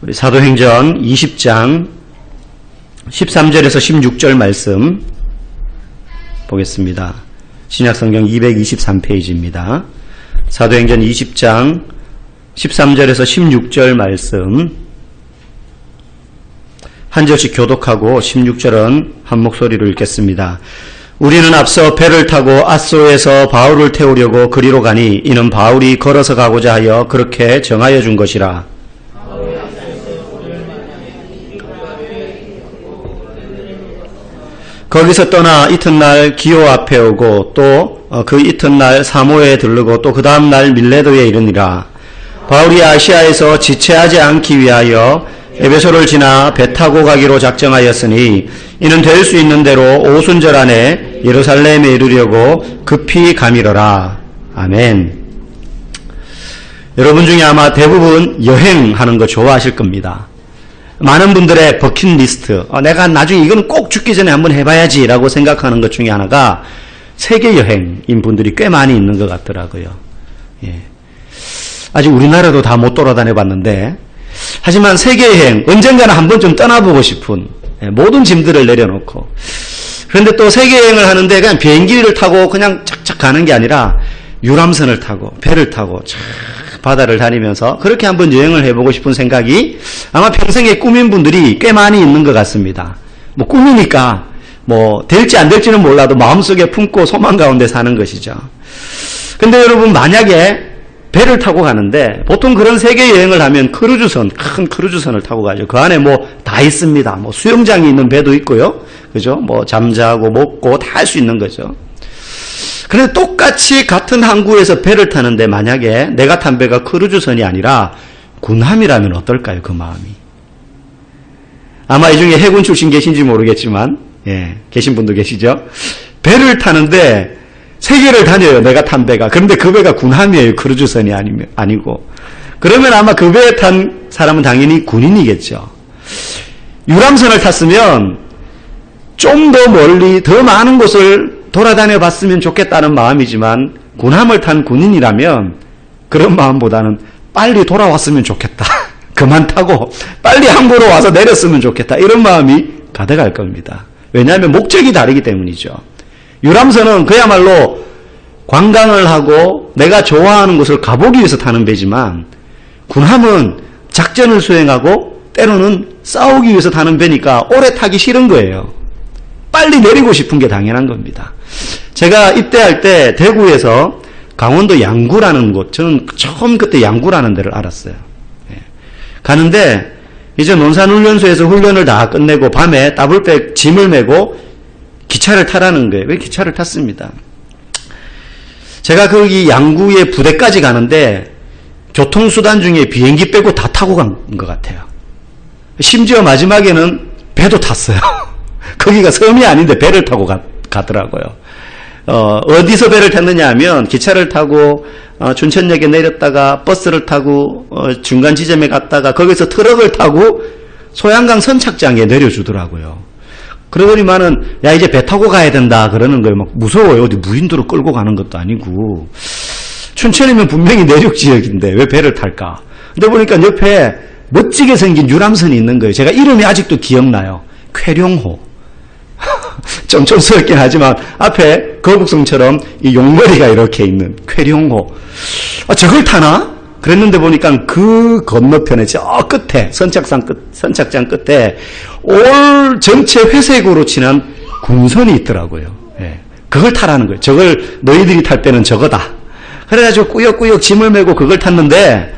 우리 사도행전 20장 13절에서 16절 말씀 보겠습니다. 신약성경 223페이지입니다. 사도행전 20장 13절에서 16절 말씀 한 절씩 교독하고 16절은 한 목소리로 읽겠습니다. 우리는 앞서 배를 타고 앗소에서 바울을 태우려고 그리로 가니 이는 바울이 걸어서 가고자 하여 그렇게 정하여 준 것이라. 거기서 떠나 이튿날 기호 앞에 오고 또 그 이튿날 사모에 들르고 또 그 다음날 밀레도에 이르니라. 바울이 아시아에서 지체하지 않기 위하여 에베소를 지나 배 타고 가기로 작정하였으니 이는 될 수 있는 대로 오순절 안에 예루살렘에 이르려고 급히 가미러라. 아멘. 여러분 중에 아마 대부분 여행하는 거 좋아하실 겁니다. 많은 분들의 버킷리스트, 내가 나중에 이건 꼭 죽기 전에 한번 해봐야지 라고 생각하는 것 중에 하나가 세계여행인 분들이 꽤 많이 있는 것 같더라고요. 예. 아직 우리나라도 다 못 돌아다녀 봤는데, 하지만 세계여행, 언젠가는 한 번쯤 떠나보고 싶은, 모든 짐들을 내려놓고. 그런데 또 세계여행을 하는데 그냥 비행기를 타고 그냥 착착 가는 게 아니라 유람선을 타고, 배를 타고, 쫙 바다를 다니면서 그렇게 한번 여행을 해보고 싶은 생각이 아마 평생의 꿈인 분들이 꽤 많이 있는 것 같습니다. 뭐 꿈이니까 뭐 될지 안 될지는 몰라도 마음속에 품고 소망 가운데 사는 것이죠. 근데 여러분 만약에 배를 타고 가는데 보통 그런 세계 여행을 하면 크루즈선, 큰 크루즈선을 타고 가죠. 그 안에 뭐 다 있습니다. 뭐 수영장이 있는 배도 있고요. 그죠? 뭐 잠자고 먹고 다 할 수 있는 거죠. 그런데 똑같이 같은 항구에서 배를 타는데 만약에 내가 탄 배가 크루즈선이 아니라 군함이라면 어떨까요? 그 마음이. 아마 이 중에 해군 출신 계신지 모르겠지만 계신 분도 계시죠? 배를 타는데 세계를 다녀요. 내가 탄 배가. 그런데 그 배가 군함이에요. 크루즈선이 아니고. 그러면 아마 그 배에 탄 사람은 당연히 군인이겠죠. 유람선을 탔으면 좀 더 멀리 더 많은 곳을 돌아다녀 봤으면 좋겠다는 마음이지만 군함을 탄 군인이라면 그런 마음보다는 빨리 돌아왔으면 좋겠다. 그만 타고 빨리 항구로 와서 내렸으면 좋겠다. 이런 마음이 가득할 겁니다. 왜냐하면 목적이 다르기 때문이죠. 유람선은 그야말로 관광을 하고 내가 좋아하는 곳을 가보기 위해서 타는 배지만 군함은 작전을 수행하고 때로는 싸우기 위해서 타는 배니까 오래 타기 싫은 거예요. 빨리 내리고 싶은 게 당연한 겁니다. 제가 입대할 때 대구에서 강원도 양구라는 곳, 저는 처음 그때 양구라는 데를 알았어요. 가는데 이제 논산훈련소에서 훈련을 다 끝내고 밤에 더블백 짐을 메고 기차를 타라는 거예요. 왜 기차를 탔습니다. 제가 거기 양구의 부대까지 가는데 교통수단 중에 비행기 빼고 다 타고 간 것 같아요. 심지어 마지막에는 배도 탔어요. 거기가 섬이 아닌데 배를 타고 가더라고요. 어디서 배를 탔느냐 하면 기차를 타고 춘천역에 내렸다가 버스를 타고 중간 지점에 갔다가 거기서 트럭을 타고 소양강 선착장에 내려주더라고요. 그러더니만은 야 이제 배 타고 가야 된다 그러는 거예요. 막 무서워요. 어디 무인도로 끌고 가는 것도 아니고 춘천이면 분명히 내륙 지역인데 왜 배를 탈까? 근데 보니까 옆에 멋지게 생긴 유람선이 있는 거예요. 제가 이름이 아직도 기억나요. 쾌룡호. 좀 촌스럽긴 하지만 앞에 거북선처럼 이 용머리가 이렇게 있는 쾌룡호. 저걸 타나? 그랬는데 보니까 그 건너편에 저 끝에 선착장 끝에 올 전체 회색으로 칠한 군선이 있더라고요. 그걸 타라는 거예요. 저걸 너희들이 탈 때는 저거다. 그래가지고 꾸역꾸역 짐을 메고 그걸 탔는데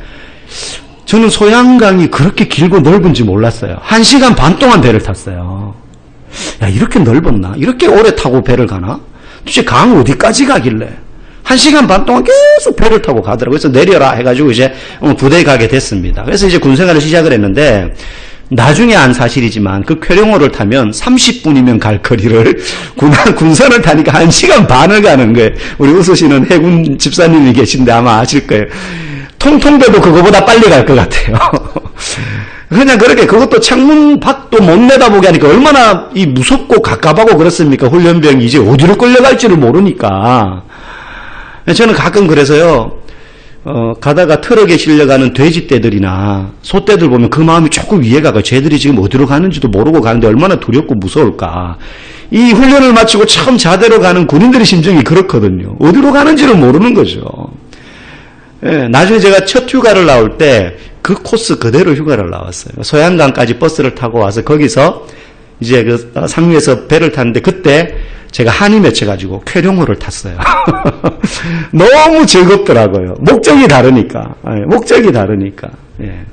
저는 소양강이 그렇게 길고 넓은지 몰랐어요. 1시간 반 동안 배를 탔어요. 야, 이렇게 넓었나? 이렇게 오래 타고 배를 가나? 도대체 강 어디까지 가길래? 1시간 반 동안 계속 배를 타고 가더라고요. 그래서 내려라 해가지고 이제 부대에 가게 됐습니다. 그래서 이제 군생활을 시작을 했는데, 나중에 안 사실이지만 그 쾌룡호를 타면 30분이면 갈 거리를 군선을 타니까 1시간 반을 가는 거예요. 우리 웃으시는 해군 집사님이 계신데 아마 아실 거예요. 통통배도 그거보다 빨리 갈 것 같아요. 그냥 그렇게 그것도 창문 밖도 못 내다보게 하니까 얼마나 이 무섭고 갑갑하고 그렇습니까? 훈련병이 이제 어디로 끌려갈지를 모르니까. 저는 가끔 그래서요. 가다가 트럭에 실려가는 돼지떼들이나 소떼들 보면 그 마음이 조금 이해가 가요. 쟤들이 지금 어디로 가는지도 모르고 가는데 얼마나 두렵고 무서울까. 이 훈련을 마치고 처음 자대로 가는 군인들의 심정이 그렇거든요. 어디로 가는지를 모르는 거죠. 예, 나중에 제가 첫 휴가를 나올 때 그 코스 그대로 휴가를 나왔어요. 소양강까지 버스를 타고 와서 거기서 이제 그 상류에서 배를 탔는데 그때 제가 한이 맺혀가지고 쾌룡호를 탔어요. 너무 즐겁더라고요. 목적이 다르니까. 목적이 다르니까. 예.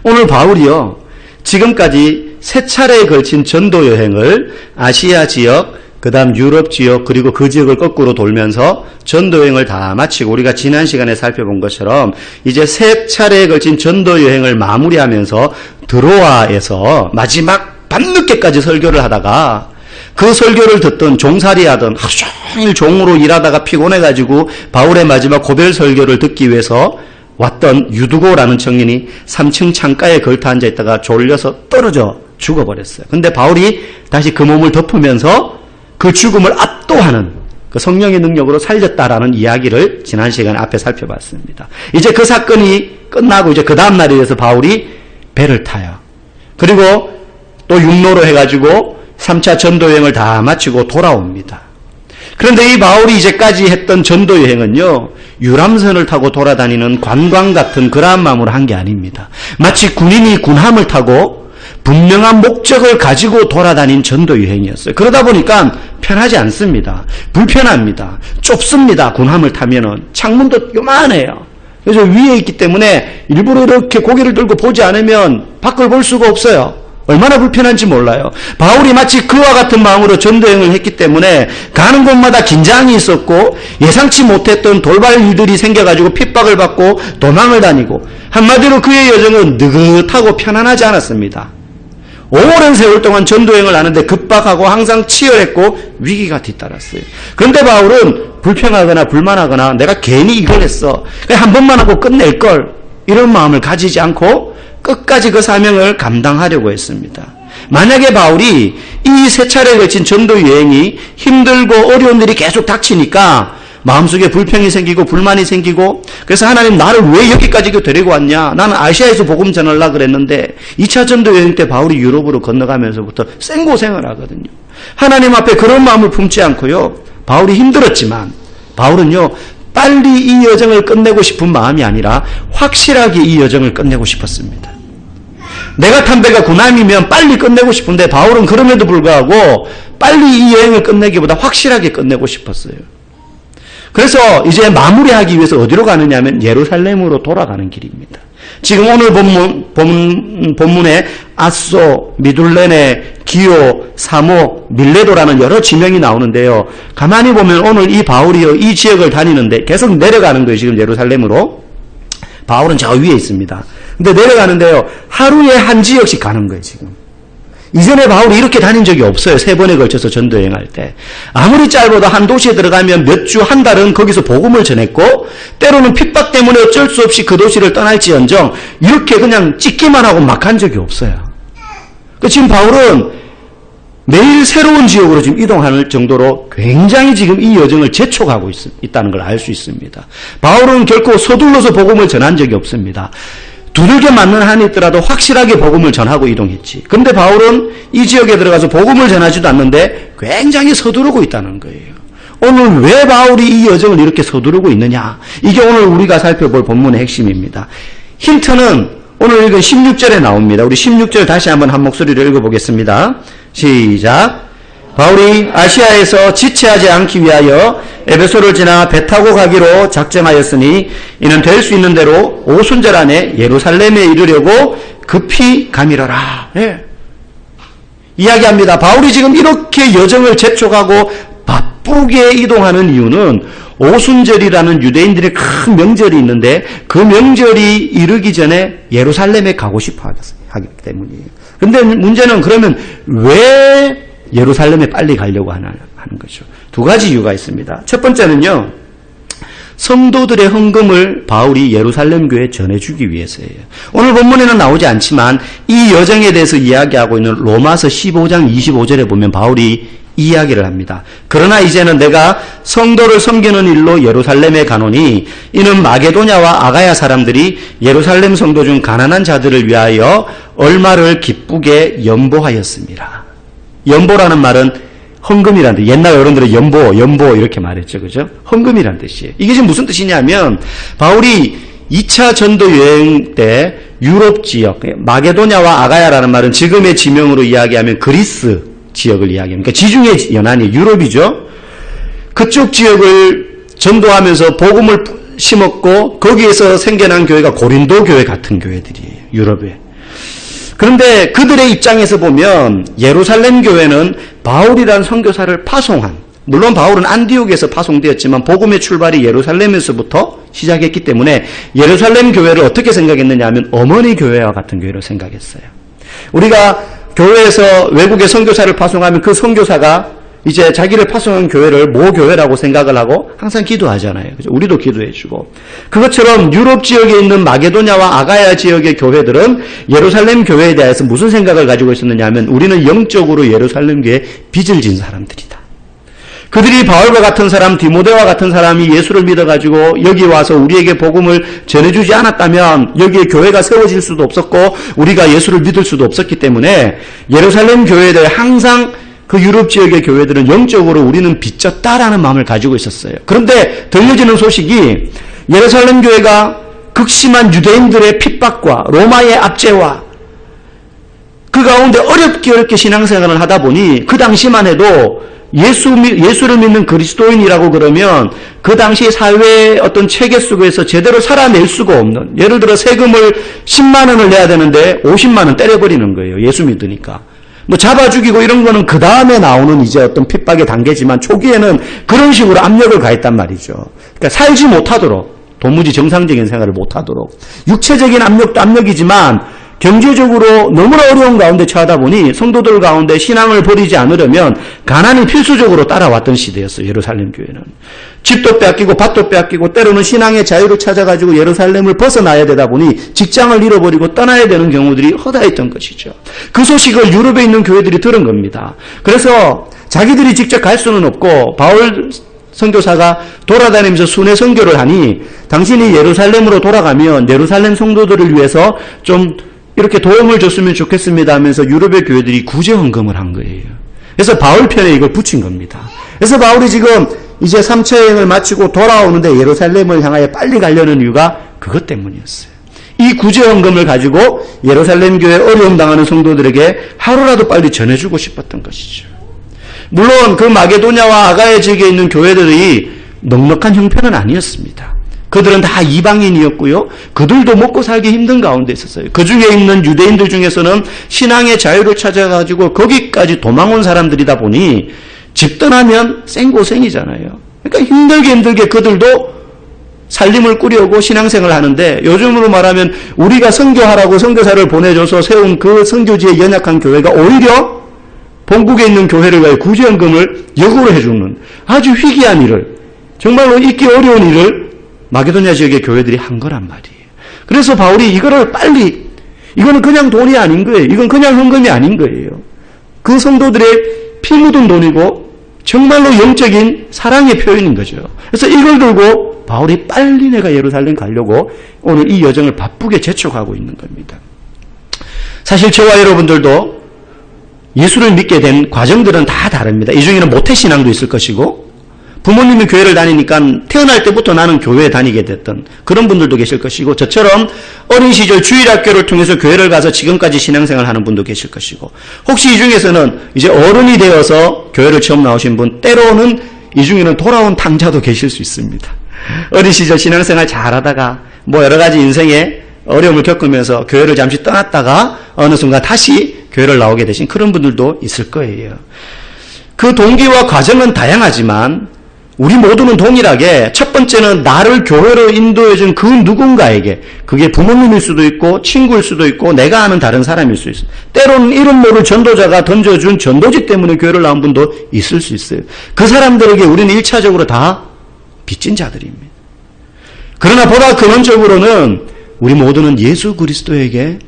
오늘 바울이요, 지금까지 3차례에 걸친 전도 여행을 아시아 지역, 그 다음 유럽 지역, 그리고 그 지역을 거꾸로 돌면서 전도 여행을 다 마치고 우리가 지난 시간에 살펴본 것처럼 이제 3차례에 걸친 전도 여행을 마무리하면서 드로아에서 마지막 밤늦게까지 설교를 하다가 그 설교를 듣던 종살이 하던 하루 종일 종으로 일하다가 피곤해가지고 바울의 마지막 고별 설교를 듣기 위해서 왔던 유두고라는 청년이 3층 창가에 걸터 앉아있다가 졸려서 떨어져 죽어버렸어요. 근데 바울이 다시 그 몸을 덮으면서 그 죽음을 압도하는 그 성령의 능력으로 살렸다라는 이야기를 지난 시간에 앞에 살펴봤습니다. 이제 그 사건이 끝나고 이제 그 다음날에 대해서 바울이 배를 타요. 그리고 또 육로로 해가지고 3차 전도 여행을 다 마치고 돌아옵니다. 그런데 이 바울이 이제까지 했던 전도 여행은요, 유람선을 타고 돌아다니는 관광 같은 그러한 마음으로 한 게 아닙니다. 마치 군인이 군함을 타고 분명한 목적을 가지고 돌아다닌 전도 여행이었어요. 그러다 보니까 편하지 않습니다. 불편합니다. 좁습니다. 군함을 타면은 창문도 요만해요. 그래서 위에 있기 때문에 일부러 이렇게 고개를 들고 보지 않으면 밖을 볼 수가 없어요. 얼마나 불편한지 몰라요. 바울이 마치 그와 같은 마음으로 전도여행을 했기 때문에 가는 곳마다 긴장이 있었고 예상치 못했던 돌발 일들이 생겨가지고 핍박을 받고 도망을 다니고 한마디로 그의 여정은 느긋하고 편안하지 않았습니다. 오랜 세월 동안 전도여행을 하는데 급박하고 항상 치열했고 위기가 뒤따랐어요. 그런데 바울은 불평하거나 불만하거나 내가 괜히 이걸 했어, 그냥 한 번만 하고 끝낼걸, 이런 마음을 가지지 않고 끝까지 그 사명을 감당하려고 했습니다. 만약에 바울이 이 3차례에 걸친 전도 여행이 힘들고 어려운 일이 계속 닥치니까 마음속에 불평이 생기고 불만이 생기고, 그래서 하나님 나를 왜 여기까지 데리고 왔냐, 나는 아시아에서 복음 전하려고 그랬는데 2차 전도 여행 때 바울이 유럽으로 건너가면서부터 생고생을 하거든요. 하나님 앞에 그런 마음을 품지 않고요, 바울이 힘들었지만 바울은요 빨리 이 여정을 끝내고 싶은 마음이 아니라 확실하게 이 여정을 끝내고 싶었습니다. 내가 탄 배가 군함이면 빨리 끝내고 싶은데 바울은 그럼에도 불구하고 빨리 이 여행을 끝내기보다 확실하게 끝내고 싶었어요. 그래서 이제 마무리하기 위해서 어디로 가느냐 하면 예루살렘으로 돌아가는 길입니다. 지금 오늘 본문에 아소, 미둘레네, 기오, 사모, 밀레도라는 여러 지명이 나오는데요. 가만히 보면 오늘 이 바울이요, 이 지역을 다니는데 계속 내려가는 거예요. 지금 예루살렘으로. 바울은 저 위에 있습니다. 근데 내려가는데요, 하루에 한 지역씩 가는 거예요, 지금. 이전에 바울이 이렇게 다닌 적이 없어요. 3번에 걸쳐서 전도여행할 때. 아무리 짧아도 한 도시에 들어가면 몇 주, 한 달은 거기서 복음을 전했고, 때로는 핍박 때문에 어쩔 수 없이 그 도시를 떠날지언정 이렇게 그냥 찍기만 하고 막 한 적이 없어요. 지금 바울은 매일 새로운 지역으로 지금 이동할 정도로 굉장히 지금 이 여정을 재촉하고 있다는 걸 알 수 있습니다. 바울은 결코 서둘러서 복음을 전한 적이 없습니다. 두들겨 맞는 한이 있더라도 확실하게 복음을 전하고 이동했지. 그런데 바울은 이 지역에 들어가서 복음을 전하지도 않는데 굉장히 서두르고 있다는 거예요. 오늘 왜 바울이 이 여정을 이렇게 서두르고 있느냐? 이게 오늘 우리가 살펴볼 본문의 핵심입니다. 힌트는 오늘 읽은 16절에 나옵니다. 우리 16절 다시 한번 한 목소리로 읽어보겠습니다. 시작. 바울이 아시아에서 지체하지 않기 위하여 에베소를 지나 배 타고 가기로 작정하였으니 이는 될 수 있는 대로 오순절 안에 예루살렘에 이르려고 급히 가미러라. 네. 이야기합니다. 바울이 지금 이렇게 여정을 재촉하고 바쁘게 이동하는 이유는 오순절이라는 유대인들의 큰 명절이 있는데 그 명절이 이르기 전에 예루살렘에 가고 싶어 하기 때문이에요. 그런데 문제는 그러면 왜 예루살렘에 빨리 가려고 하는 거죠. 2가지 이유가 있습니다. 첫 번째는요, 성도들의 헌금을 바울이 예루살렘 교회에 전해주기 위해서예요. 오늘 본문에는 나오지 않지만 이 여정에 대해서 이야기하고 있는 로마서 15장 25절에 보면 바울이 이야기를 합니다. 그러나 이제는 내가 성도를 섬기는 일로 예루살렘에 가노니 이는 마게도냐와 아가야 사람들이 예루살렘 성도 중 가난한 자들을 위하여 얼마를 기쁘게 연보하였습니다. 연보라는 말은 헌금이란 뜻. 옛날 어른들은 연보 이렇게 말했죠. 그죠? 헌금이란 뜻이에요. 이게 지금 무슨 뜻이냐면 바울이 2차 전도 여행 때 유럽 지역, 마게도냐와 아가야라는 말은 지금의 지명으로 이야기하면 그리스 지역을 이야기합니다. 그러니까 지중해 연안이 유럽이죠. 그쪽 지역을 전도하면서 복음을 심었고 거기에서 생겨난 교회가 고린도 교회 같은 교회들이에요. 유럽에. 그런데 그들의 입장에서 보면 예루살렘 교회는 바울이라는 선교사를 파송한, 물론 바울은 안디옥에서 파송되었지만 복음의 출발이 예루살렘에서부터 시작했기 때문에 예루살렘 교회를 어떻게 생각했느냐 하면 어머니 교회와 같은 교회로 생각했어요. 우리가 교회에서 외국의 선교사를 파송하면 그 선교사가 이제 자기를 파송한 교회를 모교회라고 생각을 하고 항상 기도하잖아요. 그죠? 우리도 기도해주고. 그것처럼 유럽 지역에 있는 마게도냐와 아가야 지역의 교회들은 예루살렘 교회에 대해서 무슨 생각을 가지고 있었느냐 하면 우리는 영적으로 예루살렘 교회에 빚을 진 사람들이다. 그들이 바울과 같은 사람, 디모데와 같은 사람이 예수를 믿어가지고 여기 와서 우리에게 복음을 전해주지 않았다면 여기에 교회가 세워질 수도 없었고 우리가 예수를 믿을 수도 없었기 때문에 예루살렘 교회에 대해 항상 그 유럽 지역의 교회들은 영적으로 우리는 빚졌다라는 마음을 가지고 있었어요. 그런데 들려지는 소식이 예루살렘 교회가 극심한 유대인들의 핍박과 로마의 압제와 그 가운데 어렵게 신앙생활을 하다 보니 그 당시만 해도 예수를 믿는 그리스도인이라고 그러면 그 당시 사회의 어떤 체계 속에서 제대로 살아낼 수가 없는, 예를 들어 세금을 10만 원을 내야 되는데 50만 원 때려버리는 거예요. 예수 믿으니까. 뭐 잡아 죽이고 이런 거는 그 다음에 나오는 이제 어떤 핍박의 단계지만 초기에는 그런 식으로 압력을 가했단 말이죠. 그러니까 살지 못하도록, 도무지 정상적인 생활을 못하도록. 육체적인 압력도 압력이지만 경제적으로 너무나 어려운 가운데 처하다 보니 성도들 가운데 신앙을 버리지 않으려면 가난이 필수적으로 따라왔던 시대였어요. 예루살렘 교회는. 집도 빼앗기고 밭도 빼앗기고 때로는 신앙의 자유를 찾아가지고 예루살렘을 벗어나야 되다 보니 직장을 잃어버리고 떠나야 되는 경우들이 허다했던 것이죠. 그 소식을 유럽에 있는 교회들이 들은 겁니다. 그래서 자기들이 직접 갈 수는 없고 바울 선교사가 돌아다니면서 순회 선교를 하니 당신이 예루살렘으로 돌아가면 예루살렘 성도들을 위해서 좀 이렇게 도움을 줬으면 좋겠습니다 하면서 유럽의 교회들이 구제 헌금을 한 거예요. 그래서 바울 편에 이걸 붙인 겁니다. 그래서 바울이 지금 이제 3차 여행을 마치고 돌아오는데 예루살렘을 향하여 빨리 가려는 이유가 그것 때문이었어요. 이 구제 헌금을 가지고 예루살렘 교회에 어려움 당하는 성도들에게 하루라도 빨리 전해주고 싶었던 것이죠. 물론 그 마게도냐와 아가야 지역에 있는 교회들이 넉넉한 형편은 아니었습니다. 그들은 다 이방인이었고요. 그들도 먹고 살기 힘든 가운데 있었어요. 그 중에 있는 유대인들 중에서는 신앙의 자유를 찾아가지고 거기까지 도망 온 사람들이다 보니 집 떠나면 생고생이잖아요. 그러니까 힘들게 그들도 살림을 꾸려오고 신앙생활을 하는데 요즘으로 말하면 우리가 선교하라고 선교사를 보내줘서 세운 그 선교지의 연약한 교회가 오히려 본국에 있는 교회를 위해 구제헌금을 역으로 해주는 아주 희귀한 일을, 정말로 잊기 어려운 일을 마게도냐 지역의 교회들이 한 거란 말이에요. 그래서 바울이 이거를 빨리, 이거는 그냥 돈이 아닌 거예요. 이건 그냥 헌금이 아닌 거예요. 그 성도들의 피 묻은 돈이고 정말로 영적인 사랑의 표현인 거죠. 그래서 이걸 들고 바울이 빨리 내가 예루살렘 가려고 오늘 이 여정을 바쁘게 재촉하고 있는 겁니다. 사실 저와 여러분들도 예수를 믿게 된 과정들은 다 다릅니다. 이 중에는 모태신앙도 있을 것이고 부모님이 교회를 다니니까 태어날 때부터 나는 교회에 다니게 됐던 그런 분들도 계실 것이고 저처럼 어린 시절 주일학교를 통해서 교회를 가서 지금까지 신앙생활을 하는 분도 계실 것이고 혹시 이 중에서는 이제 어른이 되어서 교회를 처음 나오신 분, 때로는 이 중에는 돌아온 탕자도 계실 수 있습니다. 어린 시절 신앙생활 잘하다가 뭐 여러 가지 인생에 어려움을 겪으면서 교회를 잠시 떠났다가 어느 순간 다시 교회를 나오게 되신 그런 분들도 있을 거예요. 그 동기와 과정은 다양하지만 우리 모두는 동일하게 첫 번째는 나를 교회로 인도해준 그 누군가에게, 그게 부모님일 수도 있고 친구일 수도 있고 내가 아는 다른 사람일 수 있어요. 때로는 이름 모를 전도자가 던져준 전도지 때문에 교회를 나온 분도 있을 수 있어요. 그 사람들에게 우리는 1차적으로 다 빚진 자들입니다. 그러나 보다 근원적으로는 우리 모두는 예수 그리스도에게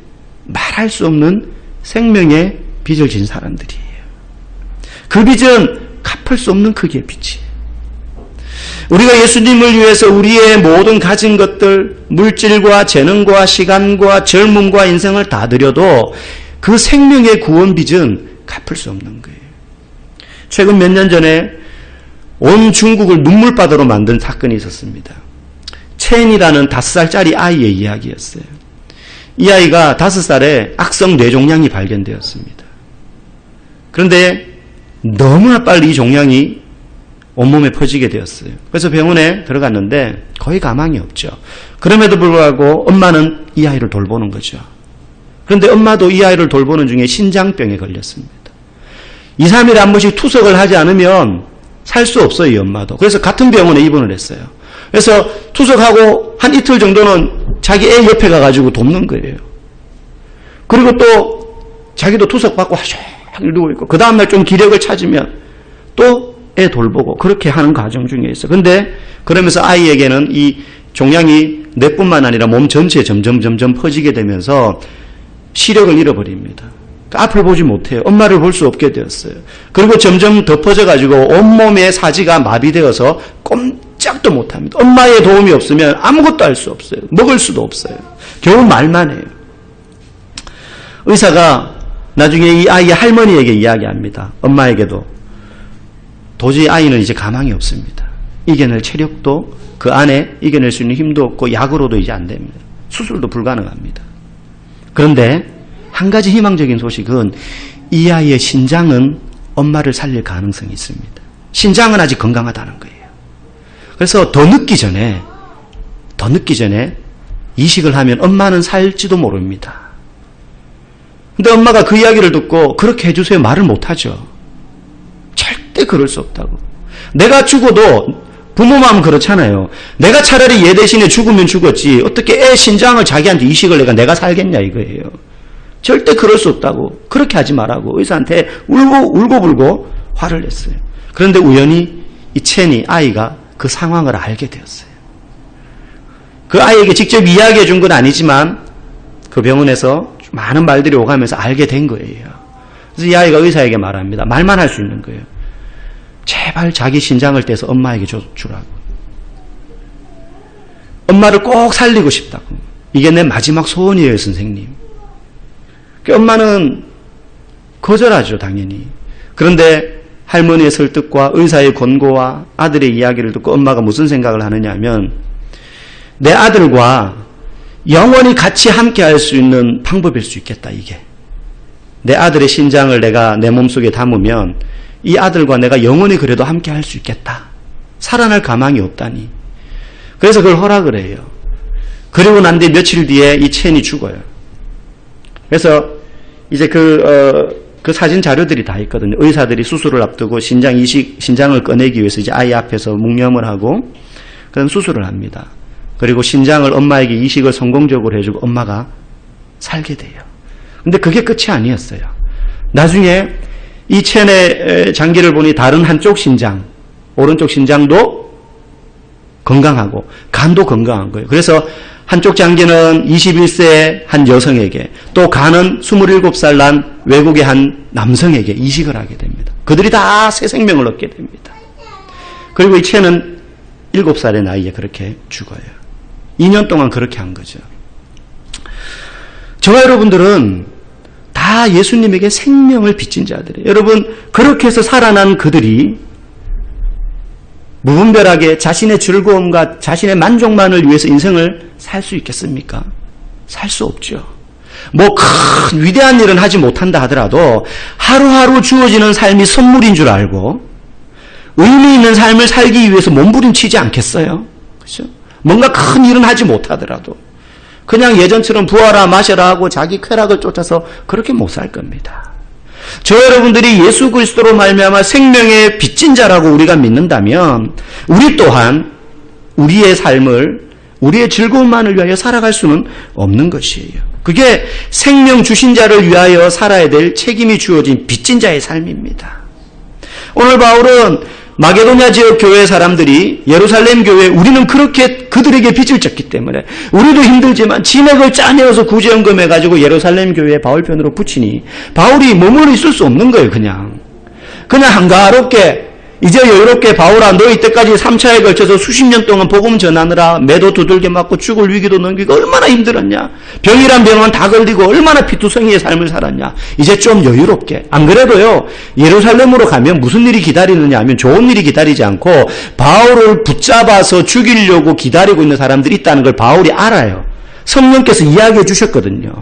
말할 수 없는 생명의 빚을 진 사람들이에요. 그 빚은 갚을 수 없는 크기의 빚이에요. 우리가 예수님을 위해서 우리의 모든 가진 것들, 물질과 재능과 시간과 젊음과 인생을 다 드려도 그 생명의 구원 빚은 갚을 수 없는 거예요. 최근 몇 년 전에 온 중국을 눈물바다로 만든 사건이 있었습니다. 첸이라는 5살짜리 아이의 이야기였어요. 이 아이가 5살에 악성 뇌종양이 발견되었습니다. 그런데 너무나 빨리 이 종양이 온몸에 퍼지게 되었어요. 그래서 병원에 들어갔는데 거의 가망이 없죠. 그럼에도 불구하고 엄마는 이 아이를 돌보는 거죠. 그런데 엄마도 이 아이를 돌보는 중에 신장병에 걸렸습니다. 2, 3일에 한 번씩 투석을 하지 않으면 살 수 없어요, 이 엄마도. 그래서 같은 병원에 입원을 했어요. 그래서 투석하고 한 이틀 정도는 자기 애 옆에 가가지고 돕는 거예요. 그리고 또 자기도 투석받고 하루 누워 있고 그 다음날 좀 기력을 찾으면 또 애 돌보고 그렇게 하는 과정 중에 있어요. 근데 그러면서 아이에게는 이 종양이 뇌뿐만 아니라 몸 전체에 점점 퍼지게 되면서 시력을 잃어버립니다. 앞을 보지 못해요. 엄마를 볼 수 없게 되었어요. 그리고 점점 더 퍼져가지고 온몸의 사지가 마비되어서 꼼짝도 못합니다. 엄마의 도움이 없으면 아무것도 할 수 없어요. 먹을 수도 없어요. 겨우 말만 해요. 의사가 나중에 이 아이의 할머니에게 이야기합니다. 엄마에게도. 도저히 아이는 이제 가망이 없습니다. 이겨낼 체력도 그 안에 이겨낼 수 있는 힘도 없고 약으로도 이제 안 됩니다. 수술도 불가능합니다. 그런데 한 가지 희망적인 소식은 이 아이의 신장은 엄마를 살릴 가능성이 있습니다. 신장은 아직 건강하다는 거예요. 그래서 더 늦기 전에 이식을 하면 엄마는 살지도 모릅니다. 근데 엄마가 그 이야기를 듣고 그렇게 해주세요 말을 못하죠. 절대 그럴 수 없다고. 내가 죽어도 부모 마음은 그렇잖아요. 내가 차라리 얘 대신에 죽으면 죽었지 어떻게 애 신장을 자기한테 이식을 내가 살겠냐 이거예요. 절대 그럴 수 없다고. 그렇게 하지 말라고 의사한테 울고불고 화를 냈어요. 그런데 우연히 이 첸이 아이가 그 상황을 알게 되었어요. 그 아이에게 직접 이야기해 준 건 아니지만 그 병원에서 많은 말들이 오가면서 알게 된 거예요. 그래서 이 아이가 의사에게 말합니다. 말만 할 수 있는 거예요. 제발 자기 신장을 떼서 엄마에게 주라고. 엄마를 꼭 살리고 싶다고. 이게 내 마지막 소원이에요, 선생님. 엄마는 거절하죠, 당연히. 그런데 할머니의 설득과 의사의 권고와 아들의 이야기를 듣고 엄마가 무슨 생각을 하느냐 하면 내 아들과 영원히 같이 함께 할 수 있는 방법일 수 있겠다, 이게. 내 아들의 신장을 내가 내 몸속에 담으면 이 아들과 내가 영원히 그래도 함께 할 수 있겠다. 살아날 가망이 없다니. 그래서 그걸 허락을 해요. 그리고 난 뒤 며칠 뒤에 이 첸이 죽어요. 그래서 이제 그 사진 자료들이 다 있거든요. 의사들이 수술을 앞두고 신장을 꺼내기 위해서 이제 아이 앞에서 묵념을 하고 그다음 수술을 합니다. 그리고 신장을 엄마에게 이식을 성공적으로 해주고 엄마가 살게 돼요. 근데 그게 끝이 아니었어요. 나중에 이 첸의 장기를 보니 다른 한쪽 신장, 오른쪽 신장도 건강하고 간도 건강한 거예요. 그래서 한쪽 장기는 21세 한 여성에게 또 간은 27살 난 외국의 한 남성에게 이식을 하게 됩니다. 그들이 다 새 생명을 얻게 됩니다. 그리고 이 첸은 7살의 나이에 그렇게 죽어요. 2년 동안 그렇게 한 거죠. 저와 여러분들은 다 예수님에게 생명을 빚진 자들이에요. 여러분 그렇게 해서 살아난 그들이 무분별하게 자신의 즐거움과 자신의 만족만을 위해서 인생을 살 수 있겠습니까? 살 수 없죠. 뭐 큰 위대한 일은 하지 못한다 하더라도 하루하루 주어지는 삶이 선물인 줄 알고 의미 있는 삶을 살기 위해서 몸부림치지 않겠어요? 그렇죠? 뭔가 큰 일은 하지 못하더라도 그냥 예전처럼 부어라 마셔라 하고 자기 쾌락을 쫓아서 그렇게 못 살 겁니다. 저 여러분들이 예수 그리스도로 말미암아 생명의 빚진 자라고 우리가 믿는다면 우리 또한 우리의 삶을 우리의 즐거움만을 위하여 살아갈 수는 없는 것이에요. 그게 생명 주신 자를 위하여 살아야 될 책임이 주어진 빚진 자의 삶입니다. 오늘 바울은 마게도냐 지역 교회 사람들이 예루살렘 교회 우리는 그렇게 그들에게 빚을 졌기 때문에 우리도 힘들지만 진액을 짜내어서 구제연금해가지고 예루살렘 교회에 바울 편으로 붙이니 바울이 머물러 있을 수 없는 거예요. 그냥 그냥 한가롭게 이제 여유롭게 바울아 너 이때까지 3차에 걸쳐서 수십 년 동안 복음 전하느라 매도 두들겨 맞고 죽을 위기도 넘기고 얼마나 힘들었냐. 병이란 병은 다 걸리고 얼마나 피투성이의 삶을 살았냐. 이제 좀 여유롭게. 안 그래도요. 예루살렘으로 가면 무슨 일이 기다리느냐 하면 좋은 일이 기다리지 않고 바울을 붙잡아서 죽이려고 기다리고 있는 사람들이 있다는 걸 바울이 알아요. 성령께서 이야기해 주셨거든요.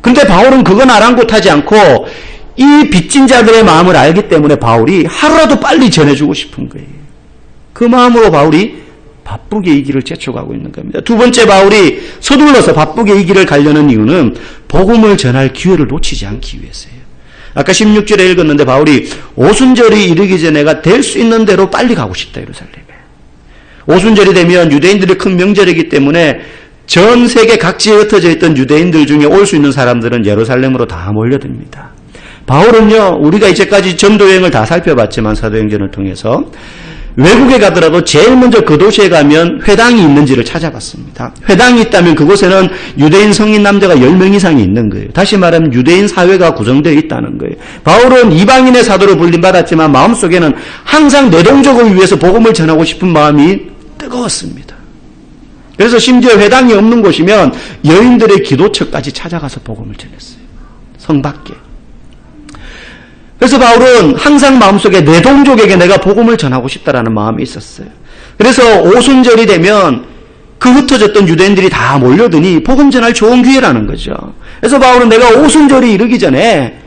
근데 바울은 그건 아랑곳하지 않고 이 빚진 자들의 마음을 알기 때문에 바울이 하루라도 빨리 전해주고 싶은 거예요. 그 마음으로 바울이 바쁘게 이 길을 재촉하고 있는 겁니다. 두 번째 바울이 서둘러서 바쁘게 이 길을 가려는 이유는 복음을 전할 기회를 놓치지 않기 위해서예요. 아까 16절에 읽었는데 바울이 오순절이 이르기 전에 내가 될 수 있는 대로 빨리 가고 싶다. 예루살렘에. 오순절이 되면 유대인들의 큰 명절이기 때문에 전 세계 각지에 흩어져 있던 유대인들 중에 올 수 있는 사람들은 예루살렘으로 다 몰려듭니다. 바울은요, 우리가 이제까지 전도 여행을 다 살펴봤지만 사도행전을 통해서 외국에 가더라도 제일 먼저 그 도시에 가면 회당이 있는지를 찾아봤습니다. 회당이 있다면 그곳에는 유대인 성인 남자가 10명 이상이 있는 거예요. 다시 말하면 유대인 사회가 구성되어 있다는 거예요. 바울은 이방인의 사도로 불림받았지만 마음속에는 항상 내동족을 위해서 복음을 전하고 싶은 마음이 뜨거웠습니다. 그래서 심지어 회당이 없는 곳이면 여인들의 기도처까지 찾아가서 복음을 전했어요. 성 밖에. 그래서 바울은 항상 마음속에 내 동족에게 내가 복음을 전하고 싶다라는 마음이 있었어요. 그래서 오순절이 되면 그 흩어졌던 유대인들이 다 몰려드니 복음 전할 좋은 기회라는 거죠. 그래서 바울은 내가 오순절이 이르기 전에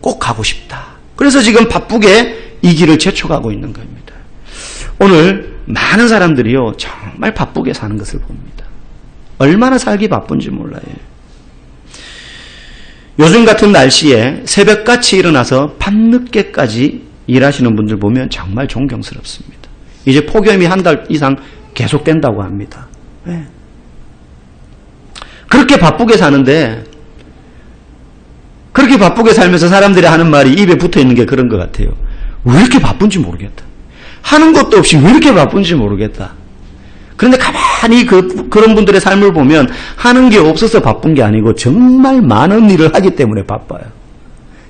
꼭 가고 싶다. 그래서 지금 바쁘게 이 길을 재촉하고 있는 겁니다. 오늘 많은 사람들이요 정말 바쁘게 사는 것을 봅니다. 얼마나 살기 바쁜지 몰라요. 요즘 같은 날씨에 새벽같이 일어나서 밤늦게까지 일하시는 분들 보면 정말 존경스럽습니다. 이제 폭염이 한 달 이상 계속된다고 합니다. 네. 그렇게 바쁘게 사는데 그렇게 바쁘게 살면서 사람들이 하는 말이 입에 붙어있는 게 그런 것 같아요. 왜 이렇게 바쁜지 모르겠다. 하는 것도 없이 왜 이렇게 바쁜지 모르겠다. 그런데 가만히 그런 분들의 삶을 보면 하는 게 없어서 바쁜 게 아니고 정말 많은 일을 하기 때문에 바빠요.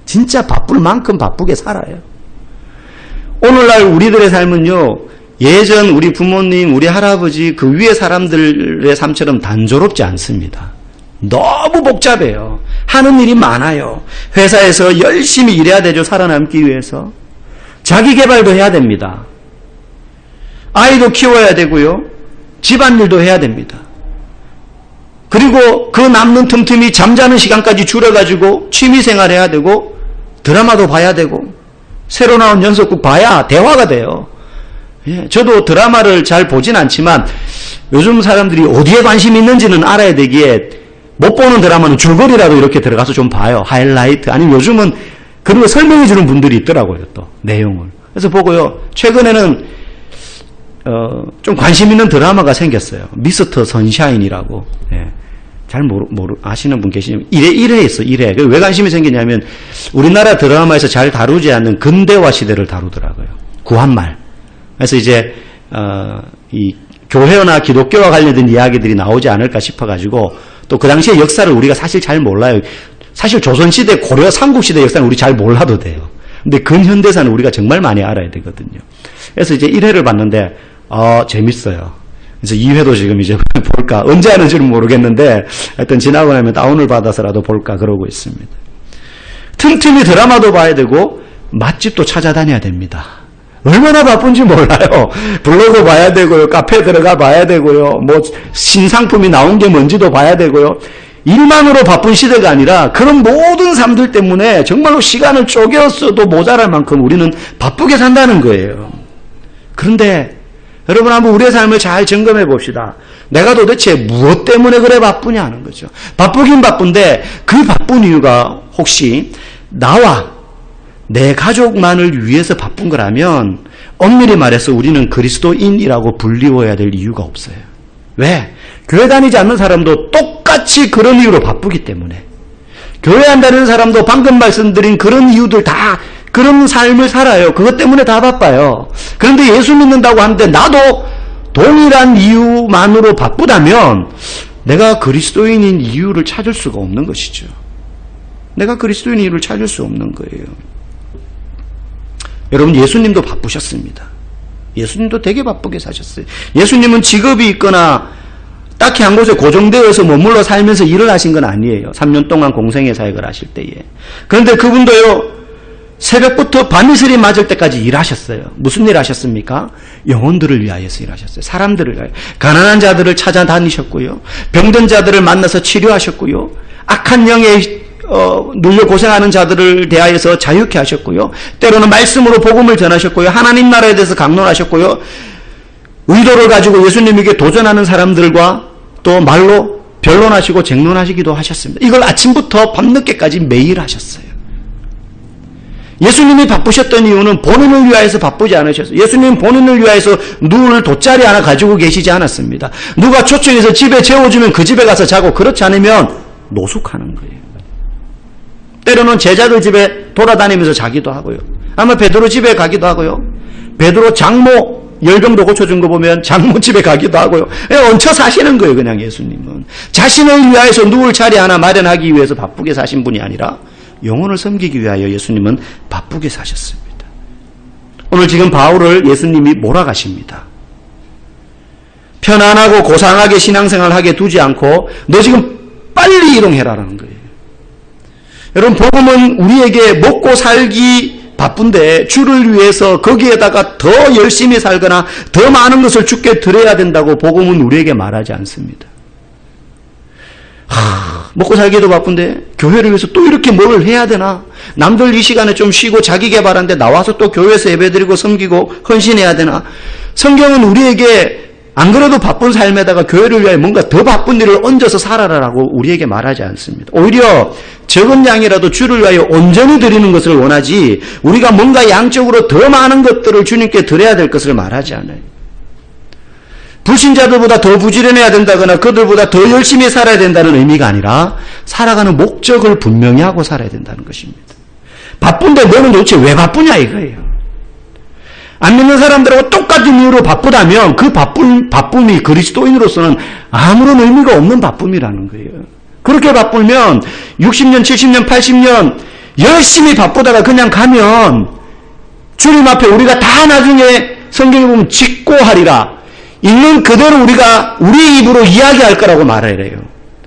진짜 바쁠 만큼 바쁘게 살아요. 오늘날 우리들의 삶은요, 예전 우리 부모님, 우리 할아버지 그 위에 사람들의 삶처럼 단조롭지 않습니다. 너무 복잡해요. 하는 일이 많아요. 회사에서 열심히 일해야 되죠. 살아남기 위해서. 자기 개발도 해야 됩니다. 아이도 키워야 되고요. 집안일도 해야 됩니다. 그리고 그 남는 틈틈이 잠자는 시간까지 줄여가지고 취미생활 해야 되고 드라마도 봐야 되고 새로 나온 연속극 봐야 대화가 돼요. 예, 저도 드라마를 잘 보진 않지만 요즘 사람들이 어디에 관심이 있는지는 알아야 되기에 못 보는 드라마는 줄거리라도 이렇게 들어가서 좀 봐요. 하이라이트. 아니면 요즘은 그런 거 설명해 주는 분들이 있더라고요. 또 내용을. 그래서 보고요. 최근에는 좀 관심 있는 드라마가 생겼어요. 미스터 선샤인이라고. 예. 잘 아시는 분 계시냐면 1회 있어. 1회. 왜 관심이 생기냐면 우리나라 드라마에서 잘 다루지 않는 근대화 시대를 다루더라고요. 구한말. 그래서 이제 이 교회나 기독교와 관련된 이야기들이 나오지 않을까 싶어가지고 또 그 당시의 역사를 우리가 사실 잘 몰라요. 사실 조선시대, 고려 삼국시대 역사는 우리 잘 몰라도 돼요. 근데 근현대사는 우리가 정말 많이 알아야 되거든요. 그래서 이제 1회를 봤는데 재밌어요. 그래서 2회도 지금 이제 볼까. 언제 하는지는 모르겠는데 하여튼 지나고 나면 다운을 받아서라도 볼까 그러고 있습니다. 틈틈이 드라마도 봐야 되고 맛집도 찾아다녀야 됩니다. 얼마나 바쁜지 몰라요. 블로그 봐야 되고요. 카페 들어가 봐야 되고요. 뭐 신상품이 나온 게 뭔지도 봐야 되고요. 일만으로 바쁜 시대가 아니라 그런 모든 삶들 때문에 정말로 시간을 쪼개었어도 모자랄 만큼 우리는 바쁘게 산다는 거예요. 그런데 여러분 한번 우리의 삶을 잘 점검해 봅시다. 내가 도대체 무엇 때문에 그래 바쁘냐 하는 거죠. 바쁘긴 바쁜데 그 바쁜 이유가 혹시 나와 내 가족만을 위해서 바쁜 거라면 엄밀히 말해서 우리는 그리스도인이라고 불리워야 될 이유가 없어요. 왜? 교회 다니지 않는 사람도 똑같이 그런 이유로 바쁘기 때문에. 교회 안 다니는 사람도 방금 말씀드린 그런 이유들 다 그런 삶을 살아요. 그것 때문에 다 바빠요. 그런데 예수 믿는다고 하는데 나도 동일한 이유만으로 바쁘다면 내가 그리스도인인 이유를 찾을 수가 없는 것이죠. 내가 그리스도인 이유를 찾을 수 없는 거예요. 여러분, 예수님도 바쁘셨습니다. 예수님도 되게 바쁘게 사셨어요. 예수님은 직업이 있거나 딱히 한 곳에 고정되어서 머물러 살면서 일을 하신 건 아니에요. 3년 동안 공생애 사역을 하실 때에. 그런데 그분도요, 새벽부터 밤이슬이 맞을 때까지 일하셨어요. 무슨 일 하셨습니까? 영혼들을 위하여서 일하셨어요. 사람들을 위하여. 가난한 자들을 찾아다니셨고요. 병든 자들을 만나서 치료하셨고요. 악한 영에 눌려 고생하는 자들을 대하여서 자유케 하셨고요. 때로는 말씀으로 복음을 전하셨고요. 하나님 나라에 대해서 강론하셨고요. 의도를 가지고 예수님에게 도전하는 사람들과 또 말로 변론하시고 쟁론하시기도 하셨습니다. 이걸 아침부터 밤늦게까지 매일 하셨어요. 예수님이 바쁘셨던 이유는 본인을 위하여서 바쁘지 않으셨어요. 예수님은 본인을 위하여서 누울 돗자리 하나 가지고 계시지 않았습니다. 누가 초청해서 집에 재워주면 그 집에 가서 자고, 그렇지 않으면 노숙하는 거예요. 때로는 제자들 집에 돌아다니면서 자기도 하고요. 아마 베드로 집에 가기도 하고요. 베드로 장모 열병도 고쳐준 거 보면 장모 집에 가기도 하고요. 얹혀 사시는 거예요. 그냥 예수님은 자신을 위하여서 누울 자리 하나 마련하기 위해서 바쁘게 사신 분이 아니라 영혼을 섬기기 위하여 예수님은 바쁘게 사셨습니다. 오늘 지금 바울을 예수님이 몰아가십니다. 편안하고 고상하게 신앙생활을 하게 두지 않고 너 지금 빨리 이동해라라는 거예요. 여러분, 복음은 우리에게 먹고 살기 바쁜데 주를 위해서 거기에다가 더 열심히 살거나 더 많은 것을 주께 드려야 된다고 복음은 우리에게 말하지 않습니다. 먹고 살기도 바쁜데 교회를 위해서 또 이렇게 뭘 해야 되나? 남들 이 시간에 좀 쉬고 자기 개발하는데 나와서 또 교회에서 예배드리고 섬기고 헌신해야 되나? 성경은 우리에게 안 그래도 바쁜 삶에다가 교회를 위하여 뭔가 더 바쁜 일을 얹어서 살아라라고 우리에게 말하지 않습니다. 오히려 적은 양이라도 주를 위하여 온전히 드리는 것을 원하지 우리가 뭔가 양적으로 더 많은 것들을 주님께 드려야 될 것을 말하지 않아요. 불신자들보다 더 부지런해야 된다거나 그들보다 더 열심히 살아야 된다는 의미가 아니라 살아가는 목적을 분명히 하고 살아야 된다는 것입니다. 바쁜데 너는 도대체 왜 바쁘냐 이거예요. 안 믿는 사람들하고 똑같은 이유로 바쁘다면 그 바쁨이 그리스도인으로서는 아무런 의미가 없는 바쁨이라는 거예요. 그렇게 바쁘면 60년, 70년, 80년 열심히 바쁘다가 그냥 가면 주님 앞에 우리가 다 나중에 성경에 보면 직고하리라. 있는 그대로 우리가 우리 입으로 이야기할 거라고 말해요.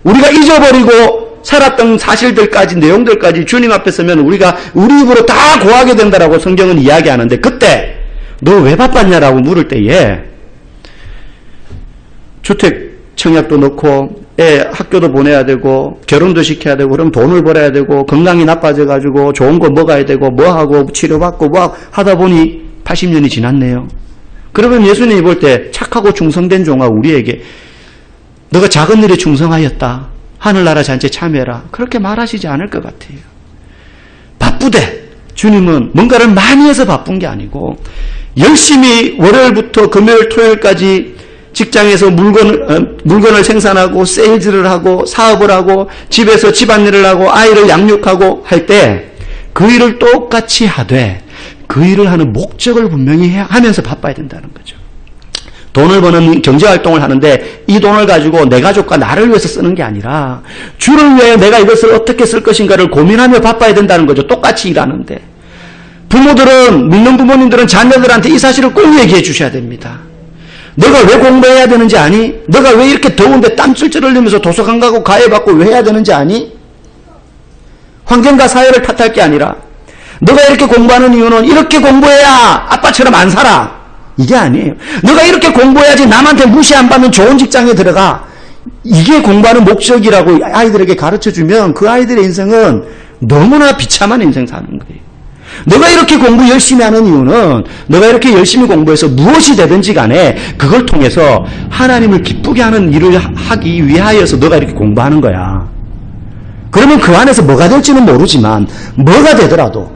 우리가 잊어버리고 살았던 사실들까지, 내용들까지 주님 앞에 서면 우리가 우리 입으로 다 고하게 된다라고 성경은 이야기하는데, 그때 너 왜 바빴냐라고 물을 때에 주택 청약도 넣고 애 학교도 보내야 되고 결혼도 시켜야 되고 그럼 돈을 벌어야 되고 건강이 나빠져가지고 좋은 거 먹어야 되고 뭐하고 치료받고 뭐 하다 보니 80년이 지났네요. 그러면 예수님이 볼 때 착하고 충성된 종아 우리에게 너가 작은 일에 충성하였다. 하늘나라 잔치에 참여해라. 그렇게 말하시지 않을 것 같아요. 바쁘대. 주님은 뭔가를 많이 해서 바쁜 게 아니고 열심히 월요일부터 금요일 토요일까지 직장에서 물건을 생산하고 세일즈를 하고 사업을 하고 집에서 집안일을 하고 아이를 양육하고 할 때 그 일을 똑같이 하되 그 일을 하는 목적을 분명히 하면서 바빠야 된다는 거죠. 돈을 버는 경제활동을 하는데 이 돈을 가지고 내 가족과 나를 위해서 쓰는 게 아니라 주를 위해 내가 이것을 어떻게 쓸 것인가를 고민하며 바빠야 된다는 거죠. 똑같이 일하는데. 부모들은, 믿는 부모님들은 자녀들한테 이 사실을 꼭 얘기해 주셔야 됩니다. 너가 왜 공부해야 되는지 아니? 너가 왜 이렇게 더운데 땀 찔찔 흘리면서 도서관 가고 가해받고 왜 해야 되는지 아니? 환경과 사회를 탓할 게 아니라 너가 이렇게 공부하는 이유는 이렇게 공부해야 아빠처럼 안 살아. 이게 아니에요. 너가 이렇게 공부해야지 남한테 무시 안 받는 좋은 직장에 들어가. 이게 공부하는 목적이라고 아이들에게 가르쳐주면 그 아이들의 인생은 너무나 비참한 인생 사는 거예요. 너가 이렇게 공부 열심히 하는 이유는 너가 이렇게 열심히 공부해서 무엇이 되든지 간에 그걸 통해서 하나님을 기쁘게 하는 일을 하기 위하여서 너가 이렇게 공부하는 거야. 그러면 그 안에서 뭐가 될지는 모르지만 뭐가 되더라도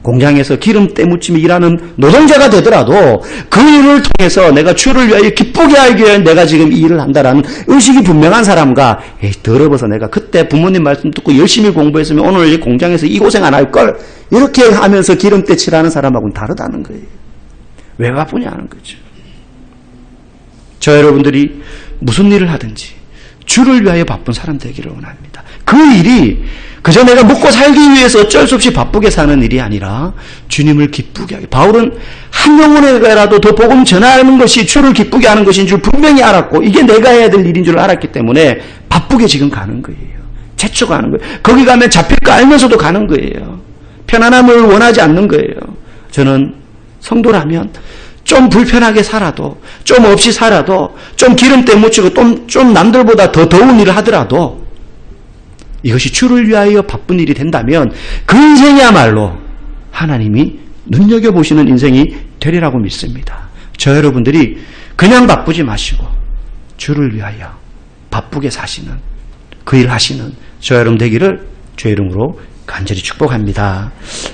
공장에서 기름 때묻히며 일하는 노동자가 되더라도 그 일을 통해서 내가 주를 위하여 기쁘게 하기 위해 내가 지금 이 일을 한다라는 의식이 분명한 사람과 더러워서 내가 그때 부모님 말씀 듣고 열심히 공부했으면 오늘 이 공장에서 이 고생 안 할 걸 이렇게 하면서 기름때 칠하는 사람하고는 다르다는 거예요. 왜 바쁘냐는 거죠. 저 여러분들이 무슨 일을 하든지 주를 위하여 바쁜 사람 되기를 원합니다. 그 일이 그저 내가 먹고 살기 위해서 어쩔 수 없이 바쁘게 사는 일이 아니라 주님을 기쁘게 하게. 바울은 한 영혼에게라도 더 복음 전하는 것이 주를 기쁘게 하는 것인 줄 분명히 알았고 이게 내가 해야 될 일인 줄 알았기 때문에 바쁘게 지금 가는 거예요. 재촉하는 거예요. 거기 가면 잡힐 거 알면서도 가는 거예요. 편안함을 원하지 않는 거예요. 저는 성도라면 좀 불편하게 살아도, 좀 없이 살아도, 좀 기름때 묻히고 좀 남들보다 더 더운 일을 하더라도 이것이 주를 위하여 바쁜 일이 된다면 그 인생이야말로 하나님이 눈여겨보시는 인생이 되리라고 믿습니다. 저 여러분들이 그냥 바쁘지 마시고 주를 위하여 바쁘게 사시는, 그 일 하시는 저 여러분 되기를 주의 이름으로 간절히 축복합니다.